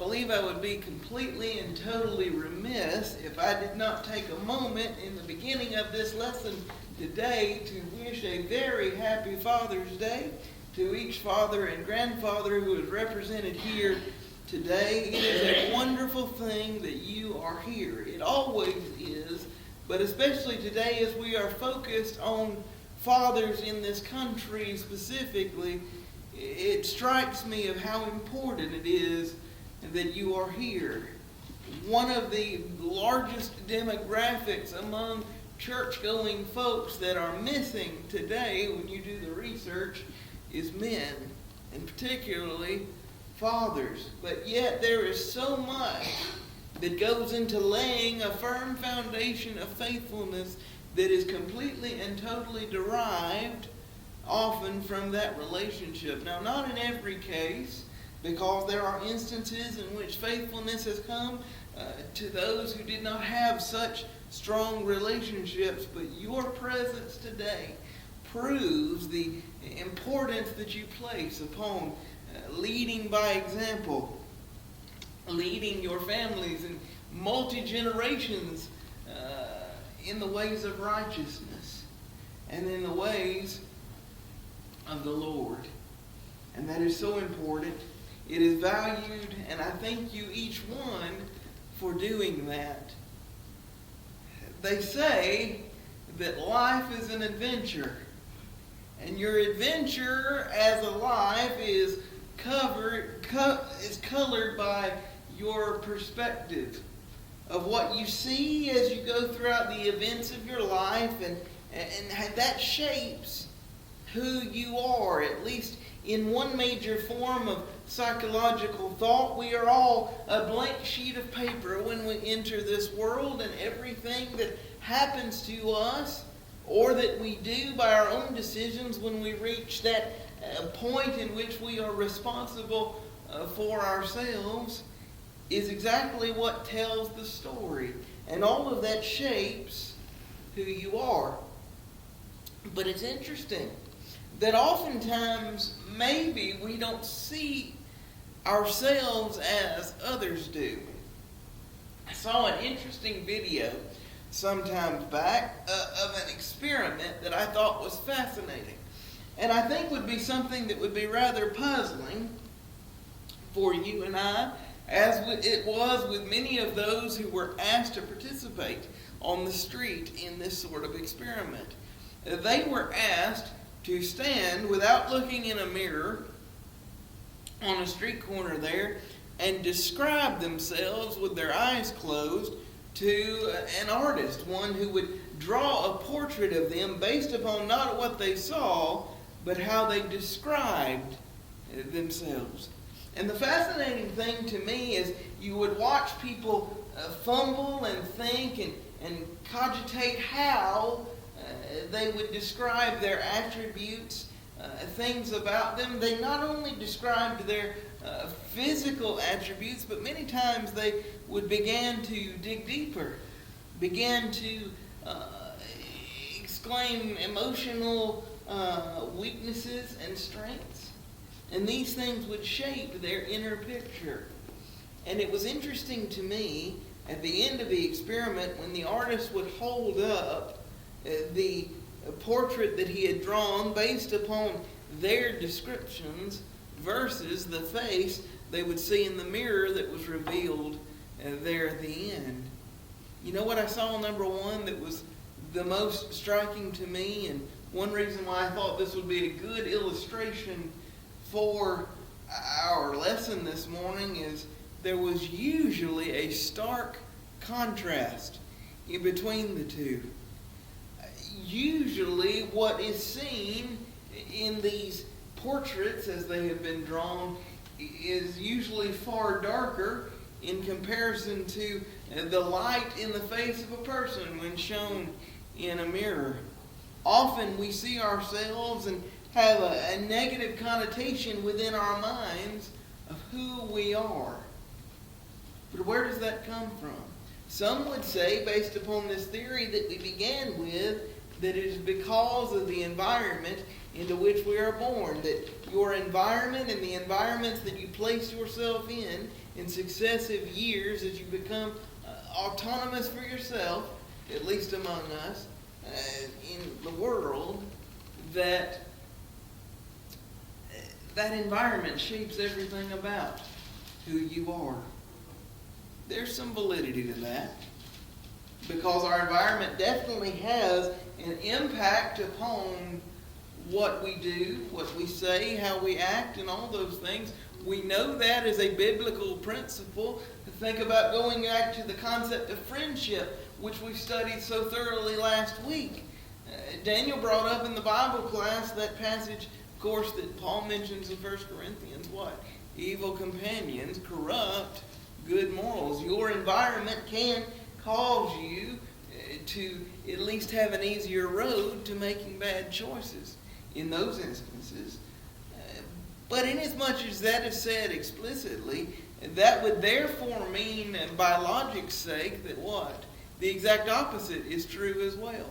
believe I would be completely and totally remiss if I did not take a moment in the beginning of this lesson today to wish a very happy Father's Day to each father and grandfather who is represented here today. It is a wonderful thing that you are here. It always is, but especially today as we are focused on fathers in this country specifically, it strikes me of how important it is that you are here. One of the largest demographics among church-going folks that are missing today when you do the research is men, and particularly fathers. But yet there is so much that goes into laying a firm foundation of faithfulness that is completely and totally derived often from that relationship. Now, not in every case, because there are instances in which faithfulness has come to those who did not have such strong relationships, but your presence today proves the importance that you place upon leading by example, leading your families and multi-generations in the ways of righteousness and in the ways of the Lord. And that is so important. It is valued, and I thank you each one for doing that. They say that life is an adventure, and your adventure as a life is colored by your perspective of what you see as you go throughout the events of your life, and that shapes who you are, at least in one major form of psychological thought. We are all a blank sheet of paper when we enter this world, and everything that happens to us or that we do by our own decisions when we reach that point in which we are responsible for ourselves is exactly what tells the story. And all of that shapes who you are. But it's interesting that oftentimes maybe we don't see ourselves as others do. I saw an interesting video sometimes back of an experiment that I thought was fascinating, and I think would be something that would be rather puzzling for you and I, as it was with many of those who were asked to participate on the street in this sort of experiment. They were asked to stand without looking in a mirror on a street corner there and describe themselves with their eyes closed to an artist, one who would draw a portrait of them based upon not what they saw, but how they described themselves. And the fascinating thing to me is you would watch people fumble and think and cogitate how they would describe their attributes, things about them. They not only described their physical attributes, but many times they would begin to dig deeper, begin to exclaim emotional weaknesses and strengths. And these things would shape their inner picture. And it was interesting to me at the end of the experiment when the artist would hold up the portrait that he had drawn based upon their descriptions versus the face they would see in the mirror that was revealed there at the end. You know what I saw, number one, that was the most striking to me, and one reason why I thought this would be a good illustration for our lesson this morning is there was usually a stark contrast in between the two. Usually what is seen in these portraits as they have been drawn is usually far darker in comparison to the light in the face of a person when shown in a mirror. Often we see ourselves and have a negative connotation within our minds of who we are. But where does that come from? Some would say, based upon this theory that we began with, that it is because of the environment into which we are born, that your environment and the environments that you place yourself in successive years as you become autonomous for yourself, at least among us, in the world, that environment shapes everything about who you are. There's some validity to that, because our environment definitely has an impact upon what we do, what we say, how we act, and all those things. We know that as a biblical principle. Think about going back to the concept of friendship, which we studied so thoroughly last week. Daniel brought up in the Bible class that passage, of course, that Paul mentions in 1 Corinthians. What? Evil companions corrupt good morals. Your environment can cause you to at least have an easier road to making bad choices in those instances. But inasmuch as that is said explicitly, that would therefore mean, by logic's sake, that what? The exact opposite is true as well.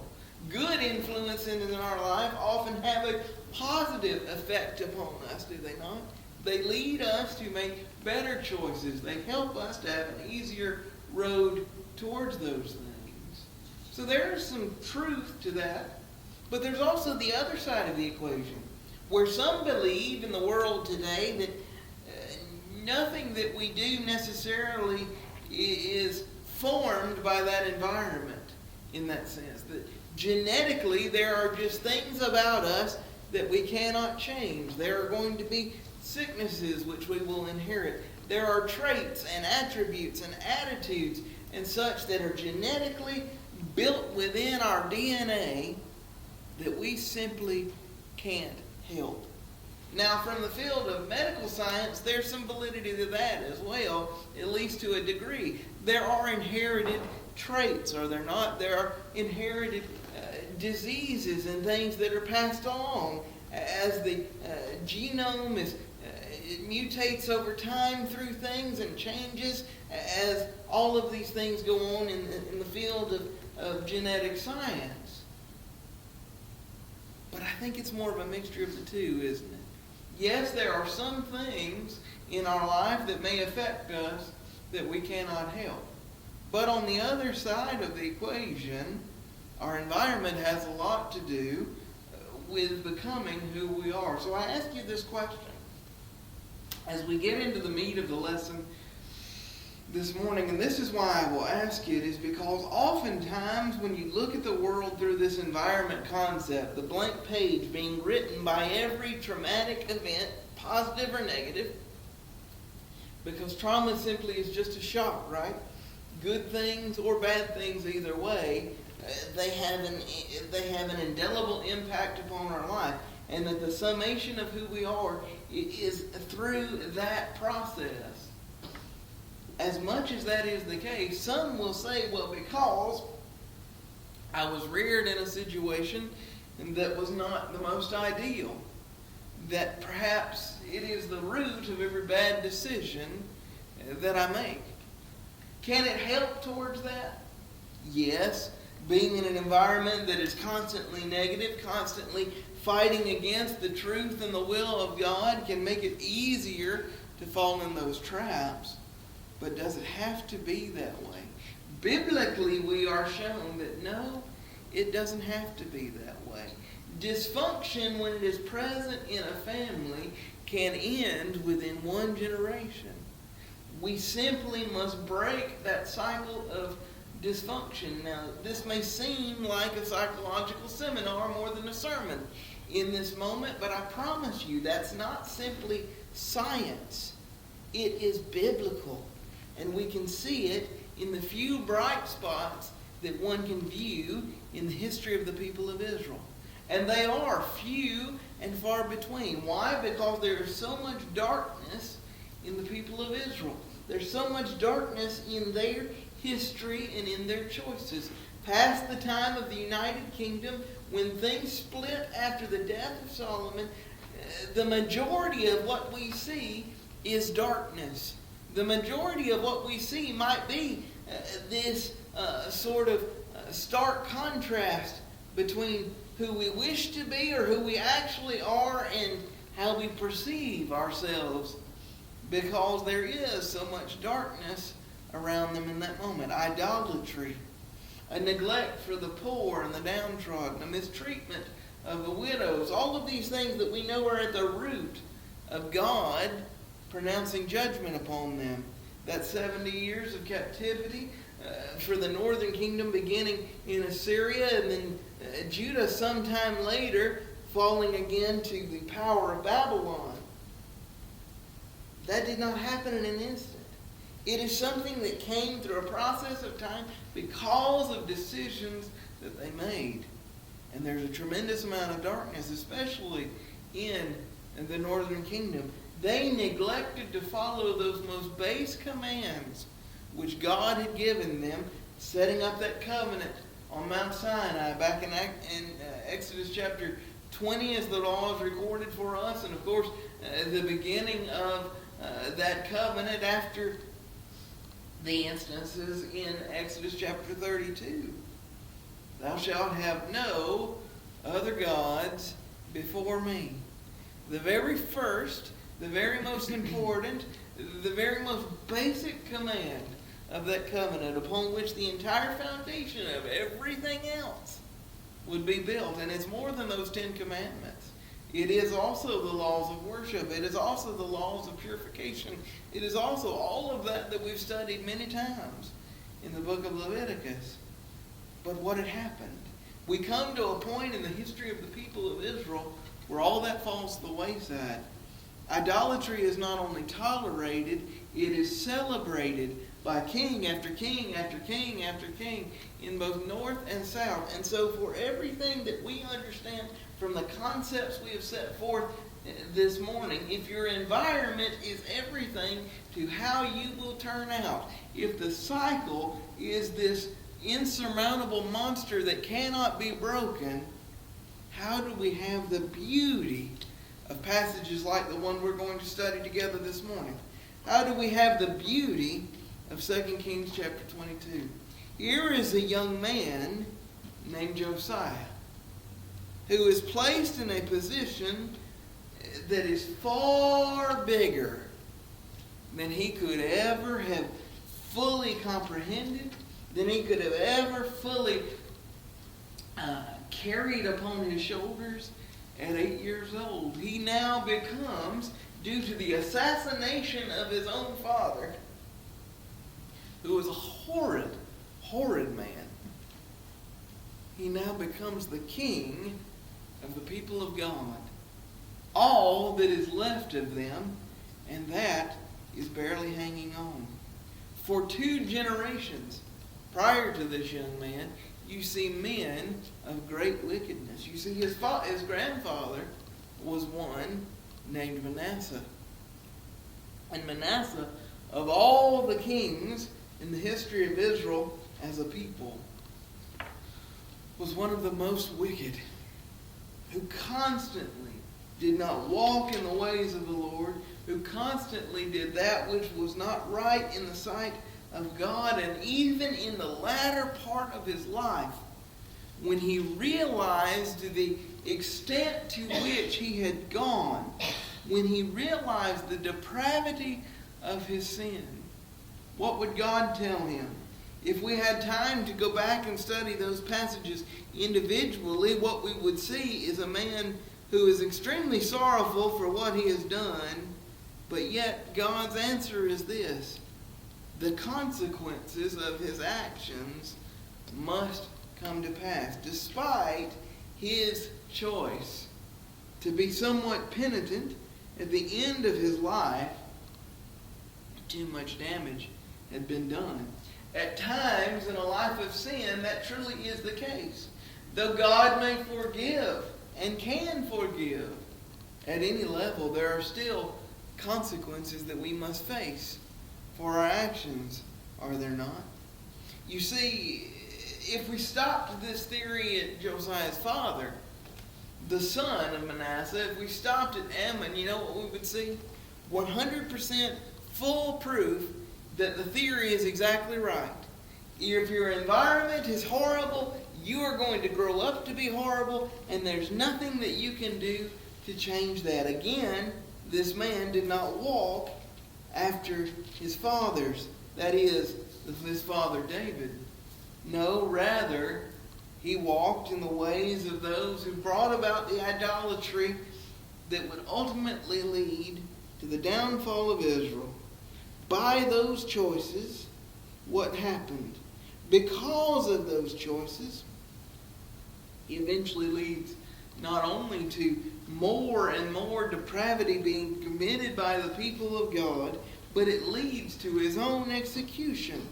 Good influences in our life often have a positive effect upon us, do they not? They lead us to make better choices. They help us to have an easier road towards those things. So there is some truth to that. But there's also the other side of the equation, where some believe in the world today that nothing that we do necessarily is formed by that environment, in that sense. That genetically there are just things about us that we cannot change. There are going to be sicknesses which we will inherit. There are traits and attributes and attitudes and such that are genetically built within our DNA that we simply can't help. Now, from the field of medical science, there's some validity to that as well, at least to a degree. There are inherited traits, are there not? There are inherited diseases and things that are passed along as the genome it mutates over time through things and changes, as all of these things go on in the field of genetic science. But I think it's more of a mixture of the two, isn't it? Yes, there are some things in our life that may affect us that we cannot help. But on the other side of the equation, our environment has a lot to do with becoming who we are. So I ask you this question. As we get into the meat of the lesson this morning, and this is why I will ask it, is because oftentimes when you look at the world through this environment concept, the blank page being written by every traumatic event, positive or negative, because trauma simply is just a shock, right? Good things or bad things either way, they have an indelible impact upon our life, and that the summation of who we are is through that process. As much as that is the case, some will say, well, because I was reared in a situation that was not the most ideal, that perhaps it is the root of every bad decision that I make. Can it help towards that? Yes. Being in an environment that is constantly negative, constantly fighting against the truth and the will of God can make it easier to fall in those traps. But does it have to be that way? Biblically, we are shown that no, it doesn't have to be that way. Dysfunction, when it is present in a family, can end within one generation. We simply must break that cycle of dysfunction. Now, this may seem like a psychological seminar more than a sermon in this moment, but I promise you that's not simply science. It is biblical. And we can see it in the few bright spots that one can view in the history of the people of Israel. And they are few and far between. Why? Because there is so much darkness in the people of Israel. There's so much darkness in their history and in their choices. Past the time of the United Kingdom, when things split after the death of Solomon, the majority of what we see is darkness. The majority of what we see might be this sort of stark contrast between who we wish to be or who we actually are and how we perceive ourselves, because there is so much darkness around them in that moment. Idolatry, a neglect for the poor and the downtrodden, a mistreatment of the widows. All of these things that we know are at the root of God pronouncing judgment upon them. That 70 years of captivity for the northern kingdom beginning in Assyria, and then Judah sometime later falling again to the power of Babylon. That did not happen in an instant. It is something that came through a process of time because of decisions that they made. And there's a tremendous amount of darkness, especially in the northern kingdom. They neglected to follow those most base commands which God had given them, setting up that covenant on Mount Sinai back in Exodus chapter 20 as the law is recorded for us. And of course, the beginning of that covenant after the instances in Exodus chapter 32. Thou shalt have no other gods before me. The very first, the very most important, the very most basic command of that covenant, upon which the entire foundation of everything else would be built. And it's more than those 10 commandments. It is also the laws of worship. It is also the laws of purification. It is also all of that we've studied many times in the book of Leviticus. But what had happened? We come to a point in the history of the people of Israel where all that falls to the wayside. Idolatry is not only tolerated, it is celebrated by king after king after king after king in both north and south. And so for everything that we understand from the concepts we have set forth this morning, if your environment is everything to how you will turn out, if the cycle is this insurmountable monster that cannot be broken, how do we have the beauty of passages like the one we're going to study together this morning? How do we have the beauty of 2 Kings chapter 22? Here is a young man named Josiah who is placed in a position that is far bigger than he could ever have fully comprehended, than he could have ever fully carried upon his shoulders at 8 years old. He now becomes, due to the assassination of his own father, who was a horrid, horrid man, he now becomes the king of the people of God. All that is left of them, and that is barely hanging on. For 2 generations prior to this young man, you see men of great wickedness. You see his grandfather was one named Manasseh. And Manasseh, of all the kings in the history of Israel as a people, was one of the most wicked, who constantly did not walk in the ways of the Lord, who constantly did that which was not right in the sight of God. And even in the latter part of his life, when he realized the extent to which he had gone, when he realized the depravity of his sin, what would God tell him? If we had time to go back and study those passages individually, what we would see is a man who is extremely sorrowful for what he has done, but yet God's answer is this: the consequences of his actions must come to pass. Despite his choice to be somewhat penitent at the end of his life, too much damage had been done. At times in a life of sin, that truly is the case. Though God may forgive and can forgive at any level, there are still consequences that we must face for our actions, are there not? You see, if we stopped this theory at Josiah's father, the son of Manasseh, if we stopped at Ammon, you know what we would see? 100% full proof that the theory is exactly right. If your environment is horrible, you are going to grow up to be horrible, and there's nothing that you can do to change that. Again, this man did not walk after his fathers, that is, his father David. No, rather, he walked in the ways of those who brought about the idolatry that would ultimately lead to the downfall of Israel. By those choices, what happened? Because of those choices, he eventually leads not only to more and more depravity being committed by the people of God, but it leads to his own execution.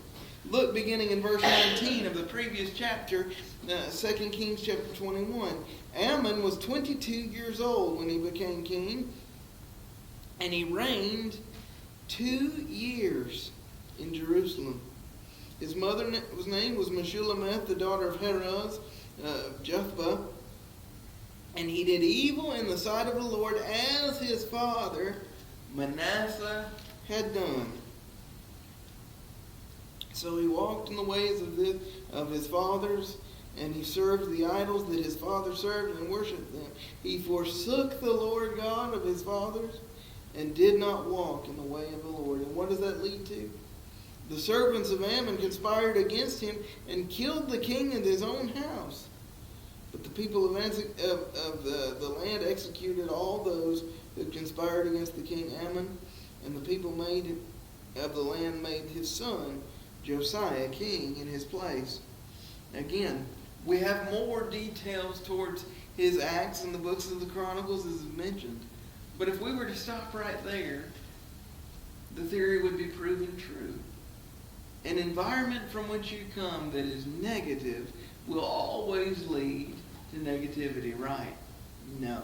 Look, beginning in verse 19 of the previous chapter, 2 Kings chapter 21. Ammon was 22 years old when he became king, and he reigned 2 years in Jerusalem. His mother's name was Meshullemeth, the daughter of Heroz, Jephthah, and he did evil in the sight of the Lord as his father Manasseh had done. So he walked in the ways of his fathers, and he served the idols that his father served and worshipped them. He forsook the Lord God of his fathers and did not walk in the way of the Lord. And what does that lead to? The servants of Ammon conspired against him and killed the king in his own house. But the people of the land executed all those who conspired against the king Ammon, and the people of the land made his son Josiah king in his place. Again, we have more details towards his acts in the books of the Chronicles, as mentioned. But if we were to stop right there, the theory would be proven true. An environment from which you come that is negative will always lead to negativity, right? No.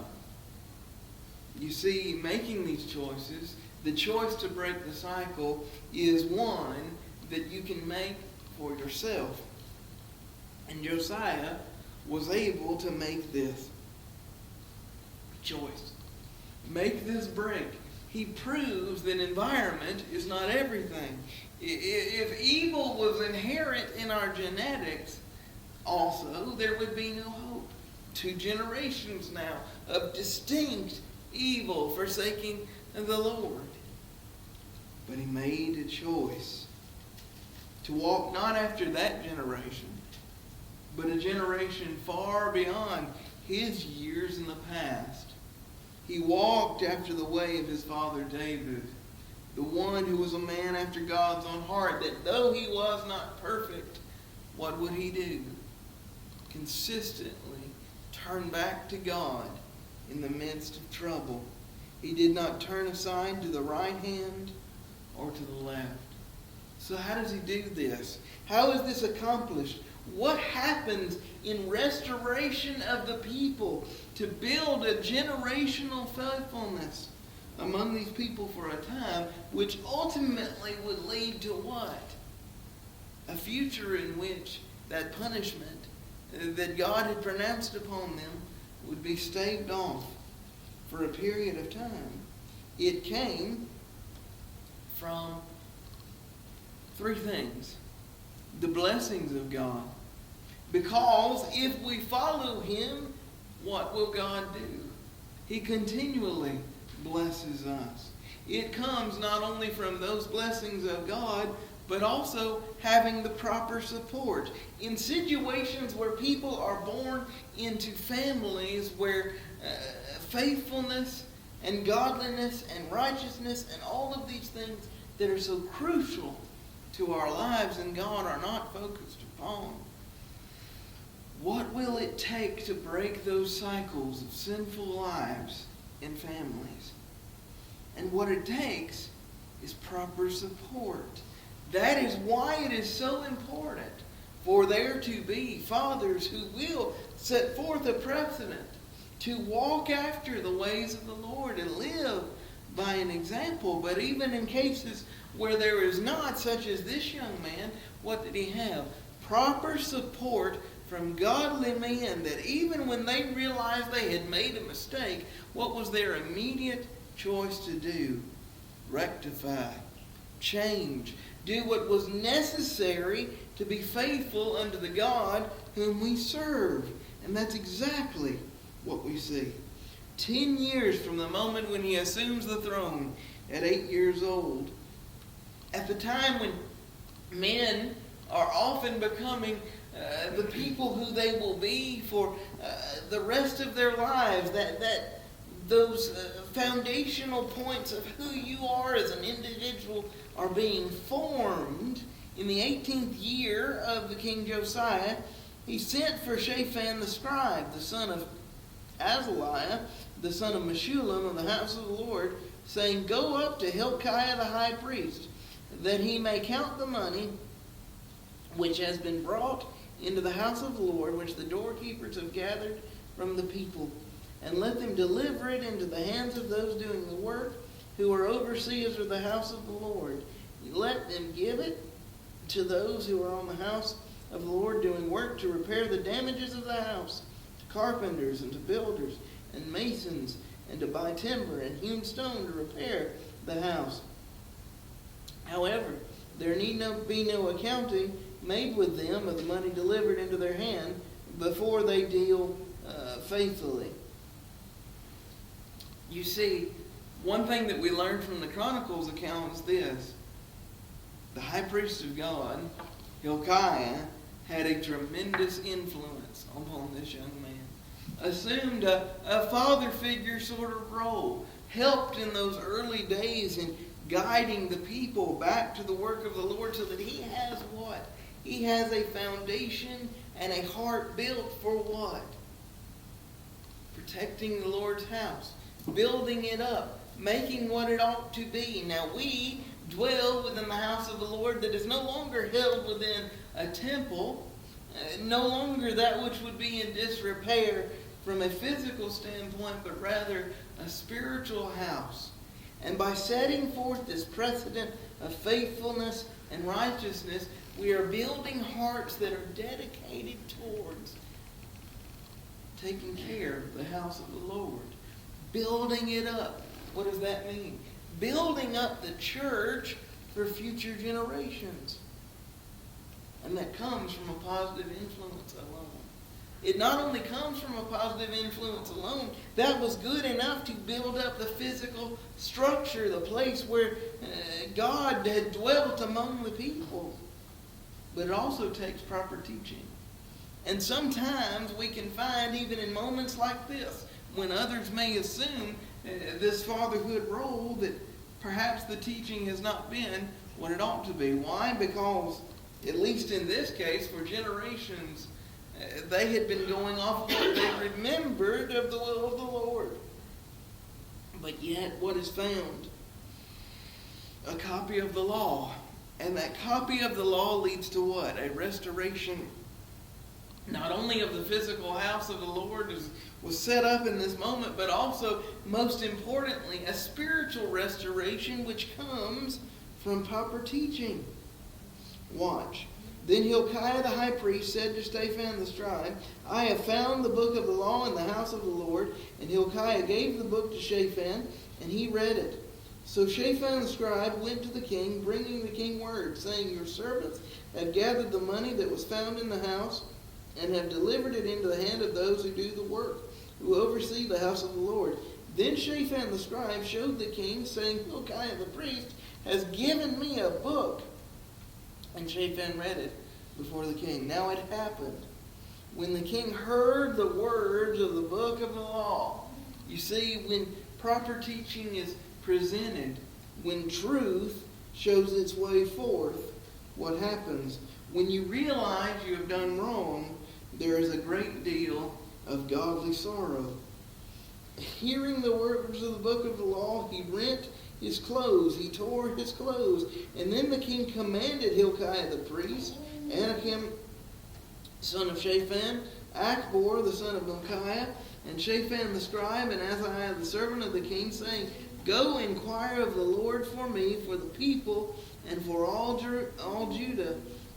You see, making these choices, the choice to break the cycle is one that you can make for yourself. And Josiah was able to make this choice. Make this break. He proves that environment is not everything. If evil was inherent in our genetics, also, there would be no hope. 2 generations now of distinct evil forsaking the Lord. But he made a choice to walk not after that generation, but a generation far beyond his years in the past. He walked after the way of his father David, the one who was a man after God's own heart, that though he was not perfect, what would he do? Consistently turn back to God in the midst of trouble. He did not turn aside to the right hand or to the left. So how does he do this? How is this accomplished? What happens in restoration of the people to build a generational faithfulness among these people for a time, which ultimately would lead to what? A future in which that punishment that God had pronounced upon them would be staved off for a period of time. It came from 3 things. The blessings of God. Because if we follow him, what will God do? He continually blesses us. It comes not only from those blessings of God, but also having the proper support. In situations where people are born into families where faithfulness and godliness and righteousness and all of these things that are so crucial to our lives and God are not focused upon. What will it take to break those cycles of sinful lives in families? And what it takes is proper support. That is why it is so important for there to be fathers who will set forth a precedent to walk after the ways of the Lord and live by an example. But even in cases where there is not, such as this young man, what did he have? Proper support from godly men, that even when they realized they had made a mistake, what was their immediate choice to do? Rectify, change, do what was necessary to be faithful unto the God whom we serve. And that's exactly what we see. 10 years from the moment when he assumes the throne at 8 years old. At the time when men are often becoming the people who they will be for the rest of their lives. Those foundational points of who you are as an individual are being formed. In the 18th year of the King Josiah, he sent for Shaphan the scribe, the son of Azaliah, the son of Meshullam of the house of the Lord, saying, Go up to Hilkiah the high priest, that he may count the money which has been brought into the house of the Lord, which the doorkeepers have gathered from the people, and let them deliver it into the hands of those doing the work, who are overseers of the house of the Lord. Let them give it to those who are on the house of the Lord doing work to repair the damages of the house, to carpenters and to builders and masons, and to buy timber and hewn stone to repair the house. However, there need be no accounting made with them of the money delivered into their hand before they deal faithfully. You see, one thing that we learn from the Chronicles account is this. The high priest of God, Hilkiah, had a tremendous influence upon this young man. Assumed a father figure sort of role. Helped in those early days in guiding the people back to the work of the Lord, so that he has what? He has a foundation and a heart built for what? Protecting the Lord's house. Building it up. Making what it ought to be. Now we dwell within the house of the Lord that is no longer held within a temple. No longer that which would be in disrepair from a physical standpoint, but rather a spiritual house. And by setting forth this precedent of faithfulness and righteousness, we are building hearts that are dedicated towards taking care of the house of the Lord. Building it up. What does that mean? Building up the church for future generations. And that comes from a positive influence alone. It not only comes from a positive influence alone, that was good enough to build up the physical structure, the place where God had dwelt among the people. But it also takes proper teaching. And sometimes we can find, even in moments like this, when others may assume this fatherhood role, that perhaps the teaching has not been what it ought to be. Why? Because, at least in this case, for generations, they had been going off of what they remembered of the will of the Lord. But yet, what is found? A copy of the law. And that copy of the law leads to what? A restoration, not only of the physical house of the Lord was set up in this moment, but also, most importantly, a spiritual restoration which comes from proper teaching. Watch. Then Hilkiah the high priest said to Shaphan the scribe, I have found the book of the law in the house of the Lord. And Hilkiah gave the book to Shaphan, and he read it. So Shaphan the scribe went to the king, bringing the king word, saying, Your servants have gathered the money that was found in the house, and have delivered it into the hand of those who do the work, who oversee the house of the Lord. Then Shaphan the scribe showed the king, saying, Hilkiah the priest has given me a book. And Shaphan read it before the king. Now it happened, when the king heard the words of the book of the law. You see, when proper teaching is presented, when truth shows its way forth, what happens? When you realize you have done wrong, there is a great deal of godly sorrow. Hearing the words of the book of the law, he rent his clothes, he tore his clothes. And then the king commanded Hilkiah the priest, Anakim, son of Shaphan, Achbor, the son of Micaiah, and Shaphan the scribe, and Azariah the servant of the king, saying, Go inquire of the Lord for me, for the people, and for all Judah,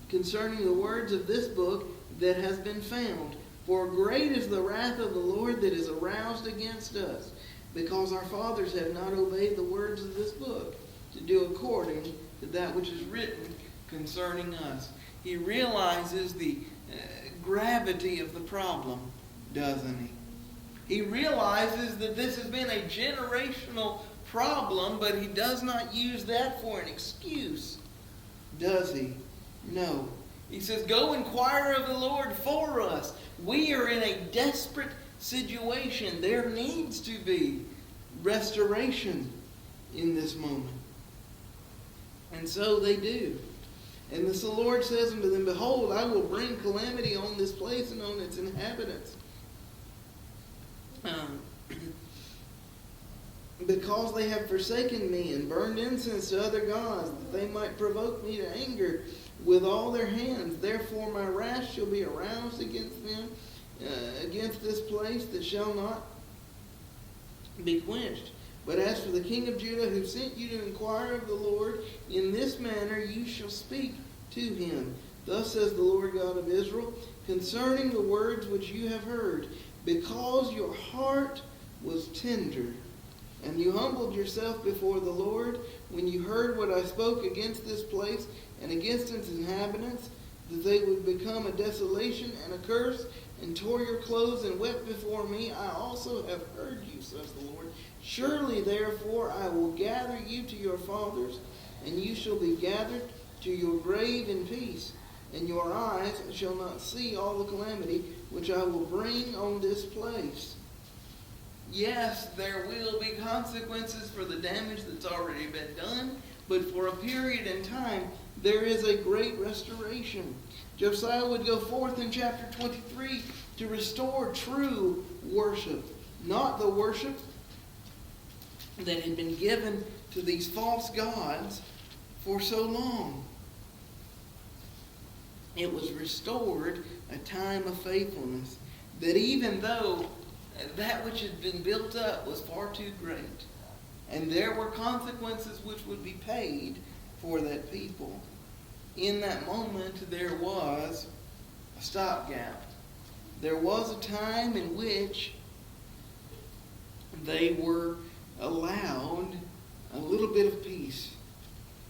concerning the words of this book that has been found. For great is the wrath of the Lord that is aroused against us, because our fathers have not obeyed the words of this book, to do according to that which is written concerning us. he realizes the gravity of the problem, doesn't he? He realizes that this has been a generational problem, but he does not use that for an excuse, does he? No. He says, go inquire of the Lord for us. We are in a desperate situation. There needs to be restoration in this moment. And so they do. And the Lord says unto them, behold, I will bring calamity on this place and on its inhabitants. Because they have forsaken me and burned incense to other gods, that they might provoke me to anger with all their hands. Therefore my wrath shall be aroused against them, against this place, that shall not be quenched. But as for the king of Judah, who sent you to inquire of the Lord, in this manner you shall speak to him. Thus says the Lord God of Israel, concerning the words which you have heard, because your heart was tender, and you humbled yourself before the Lord, when you heard what I spoke against this place and against its inhabitants, that they would become a desolation and a curse, and tore your clothes and wept before me, I also have heard you, says the Lord. Surely therefore I will gather you to your fathers, and you shall be gathered to your grave in peace, and your eyes shall not see all the calamity which I will bring on this place. Yes, there will be consequences for the damage that's already been done, but for a period in time, there is a great restoration. Josiah would go forth in chapter 23 to restore true worship, not the worship that had been given to these false gods for so long. It was restored a time of faithfulness, that even though that which had been built up was far too great, and there were consequences which would be paid for that people, in that moment there was a stopgap. There was a time in which they were allowed a little bit of peace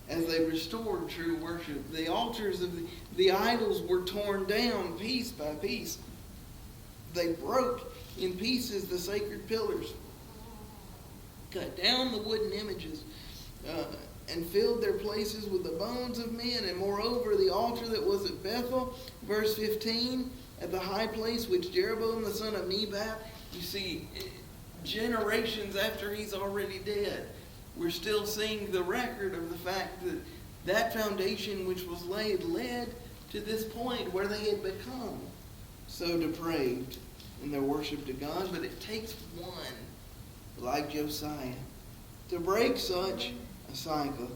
as they restored true worship. The altars of the idols were torn down piece by piece. They broke in pieces the sacred pillars, cut down the wooden images, and filled their places with the bones of men. And moreover, the altar that was at Bethel, verse 15, at the high place which Jeroboam the son of Nebat, you see, generations after he's already dead, we're still seeing the record of the fact that that foundation which was laid led to this point where they had become so depraved in their worship to God. But it takes one like Josiah to break such a cycle.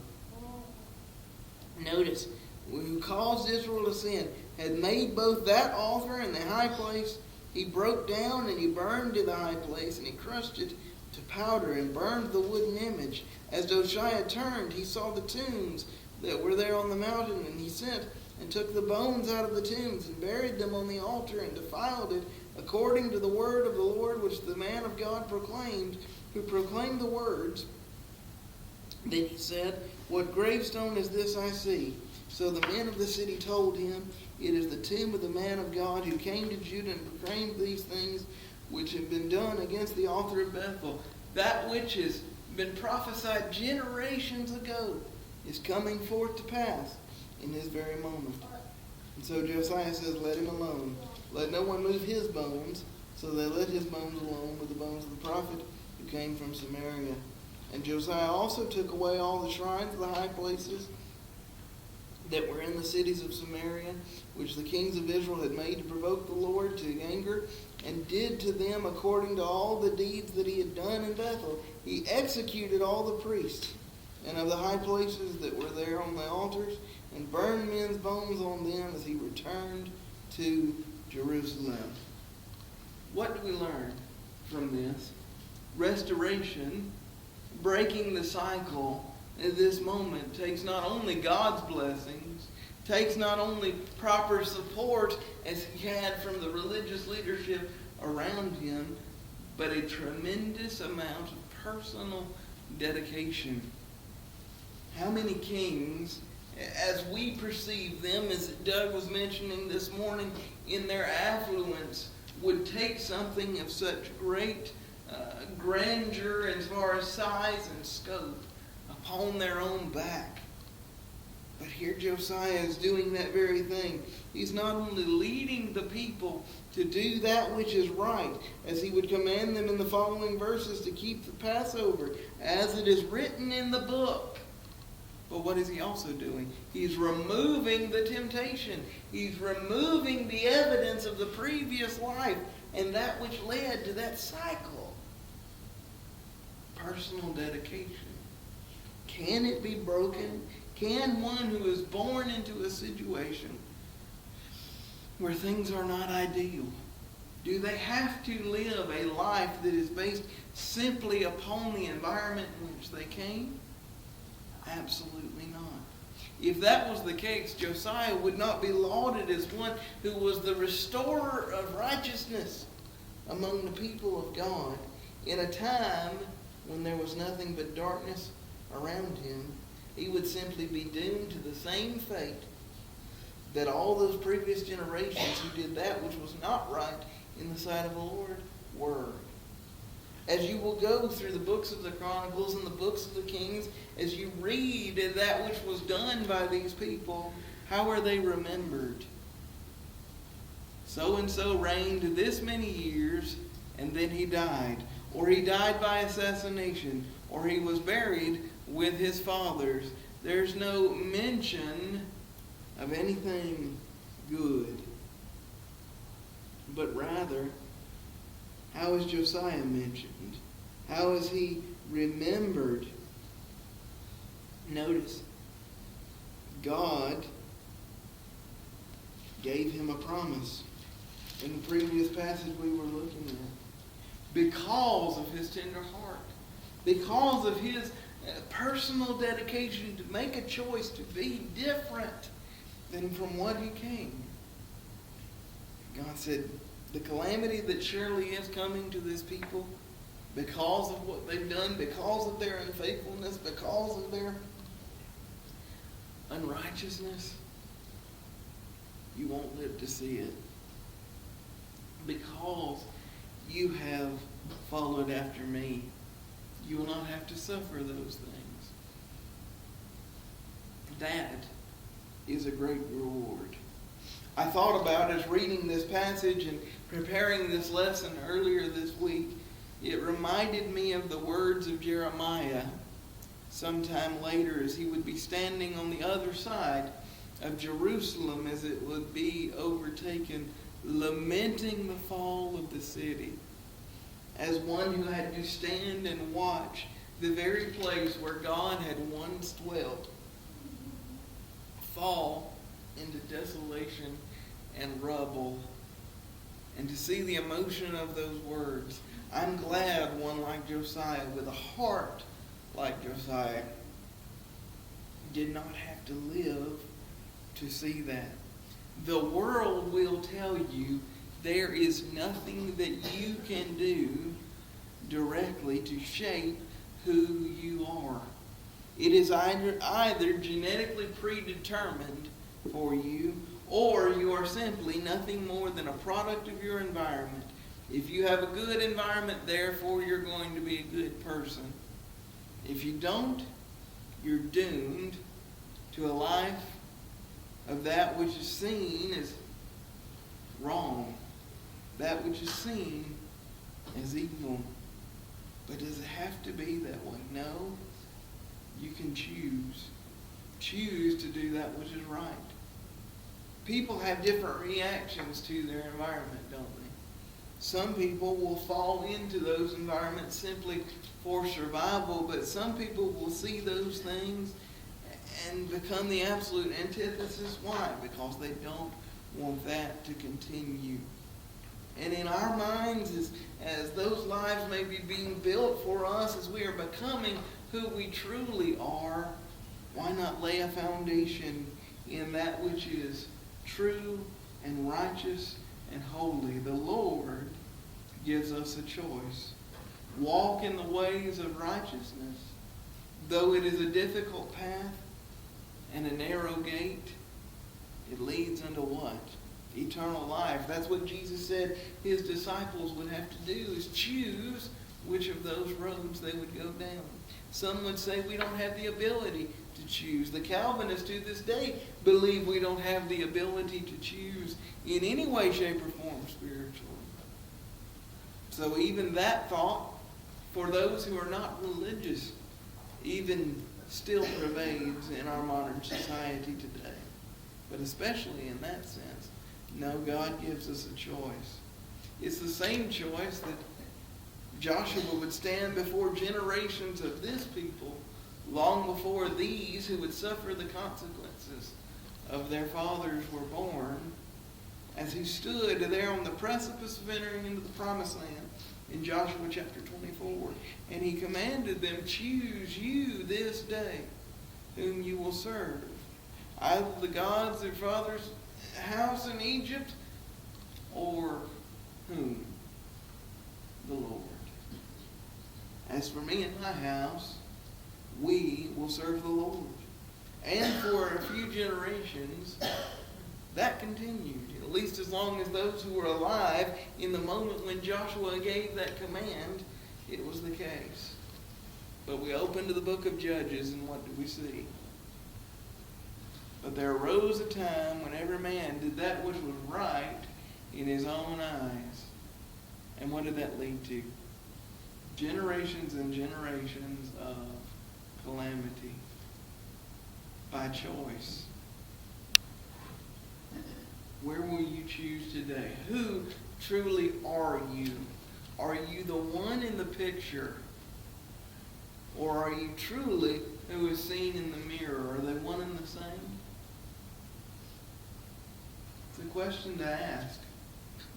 Notice, who caused Israel to sin, had made both that altar and the high place. He broke down and he burned to the high place, and he crushed it to powder and burned the wooden image. As Josiah turned, he saw the tombs that were there on the mountain, and he sent and took the bones out of the tombs and buried them on the altar and defiled it, according to the word of the Lord which the man of God proclaimed, who proclaimed the words. Then he said, what gravestone is this I see? So the men of the city told him, it is the tomb of the man of God who came to Judah and proclaimed these things which have been done against the altar of Bethel. That which has been prophesied generations ago is coming forth to pass in this very moment. And so Josiah says, let him alone. Let no one move his bones. So they let his bones alone with the bones of the prophet who came from Samaria. And Josiah also took away all the shrines of the high places that were in the cities of Samaria, which the kings of Israel had made to provoke the Lord to anger, and did to them according to all the deeds that he had done in Bethel. He executed all the priests and of the high places that were there on the altars, and burned men's bones on them as he returned to Jerusalem. What do we learn from this? Restoration, breaking the cycle in this moment, takes not only God's blessings, takes not only proper support as he had from the religious leadership around him, but a tremendous amount of personal dedication. How many kings as we perceive them, as Doug was mentioning this morning, in their affluence, would take something of such great grandeur as far as size and scope upon their own back. But here Josiah is doing that very thing. He's not only leading the people to do that which is right, as he would command them in the following verses to keep the Passover, as it is written in the book. But what is he also doing? He's removing the temptation. He's removing the evidence of the previous life and that which led to that cycle. Personal dedication. Can it be broken? Can one who is born into a situation where things are not ideal, do they have to live a life that is based simply upon the environment in which they came? Absolutely not. If that was the case, Josiah would not be lauded as one who was the restorer of righteousness among the people of God in a time when there was nothing but darkness around him. He would simply be doomed to the same fate that all those previous generations who did that which was not right in the sight of the Lord were. As you will go through the books of the Chronicles and the books of the Kings, as you read that which was done by these people, how are they remembered? So-and-so reigned this many years, and then he died. Or he died by assassination. Or he was buried with his fathers. There's no mention of anything good. But rather, how is Josiah mentioned? How is he remembered? Notice, God gave him a promise in the previous passage we were looking at. Because of his tender heart. Because of his personal dedication to make a choice to be different than from what he came. God said, the calamity that surely is coming to this people because of what they've done, because of their unfaithfulness, because of their unrighteousness, you won't live to see it. Because you have followed after me, you will not have to suffer those things. That is a great reward. I thought about, as reading this passage and preparing this lesson earlier this week, it reminded me of the words of Jeremiah sometime later, as he would be standing on the other side of Jerusalem as it would be overtaken, lamenting the fall of the city, as one who had to stand and watch the very place where God had once dwelt fall into desolation and rubble. And to see the emotion of those words, I'm glad one like Josiah, with a heart like Josiah, did not have to live to see that. The world will tell you there is nothing that you can do directly to shape who you are. It is either genetically predetermined for you, or you are simply nothing more than a product of your environment. If you have a good environment, therefore you're going to be a good person. If you don't, you're doomed to a life of that which is seen as wrong, that which is seen as evil. But does it have to be that way? No. You can choose. Choose to do that which is right. People have different reactions to their environment, don't they? Some people will fall into those environments simply for survival, but some people will see those things and become the absolute antithesis. Why? Because they don't want that to continue. And in our minds, as those lives may be being built for us, as we are becoming who we truly are, why not lay a foundation in that which is true and righteous and holy? The Lord gives us a choice. Walk in the ways of righteousness, though it is a difficult path and a narrow gate, it leads unto what? Eternal life. That's what Jesus said his disciples would have to do, is choose which of those roads they would go down. Some would say we don't have the ability to choose. The Calvinists to this day believe we don't have the ability to choose in any way, shape, or form spiritually. So even that thought, for those who are not religious, even still pervades in our modern society today. But especially in that sense, no, God gives us a choice. It's the same choice that Joshua would stand before generations of this people long before these who would suffer the consequences of their fathers were born, as he stood there on the precipice of entering into the promised land in Joshua chapter 24. And he commanded them, choose you this day whom you will serve, either the gods of your father's house in Egypt, or whom? The Lord. As for me and my house, we will serve the Lord. And for a few generations, that continued, at least as long as those who were alive in the moment when Joshua gave that command, it was the case. But we open to the book of Judges, and what do we see? But there arose a time when every man did that which was right in his own eyes. And what did that lead to? Generations and generations of calamity by choice. Where will you choose today? Who truly are you? Are you the one in the picture? Or are you truly who is seen in the mirror? Are they one and the same? It's a question to ask.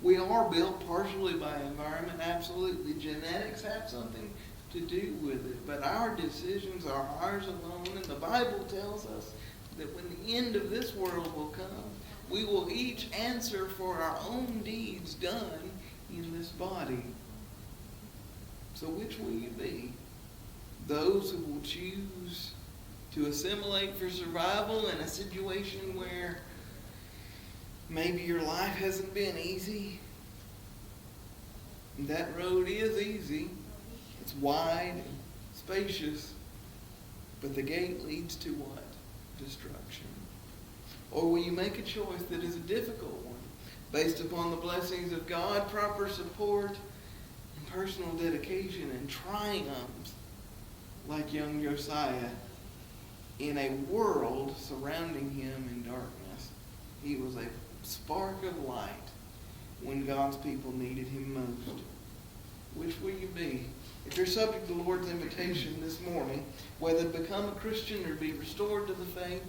We are built partially by environment, absolutely. Genetics have something to do with it. But our decisions are ours alone. And the Bible tells us that when the end of this world will come, we will each answer for our own deeds done in this body. So which will you be? Those who will choose to assimilate for survival in a situation where maybe your life hasn't been easy? That road is easy. It's wide and spacious. But the gate leads to what? Destruction. Or will you make a choice that is a difficult one, based upon the blessings of God, proper support, and personal dedication, and triumphs, like young Josiah, in a world surrounding him in darkness? He was a spark of light when God's people needed him most. Which will you be? If you're subject to the Lord's invitation this morning, whether to become a Christian or be restored to the faith,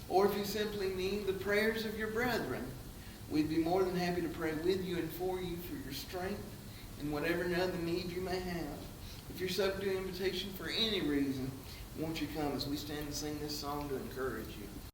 or if you simply need the prayers of your brethren, we'd be more than happy to pray with you and for you for your strength and whatever other need you may have. If you're subject to an invitation for any reason, won't you come as we stand and sing this song to encourage you?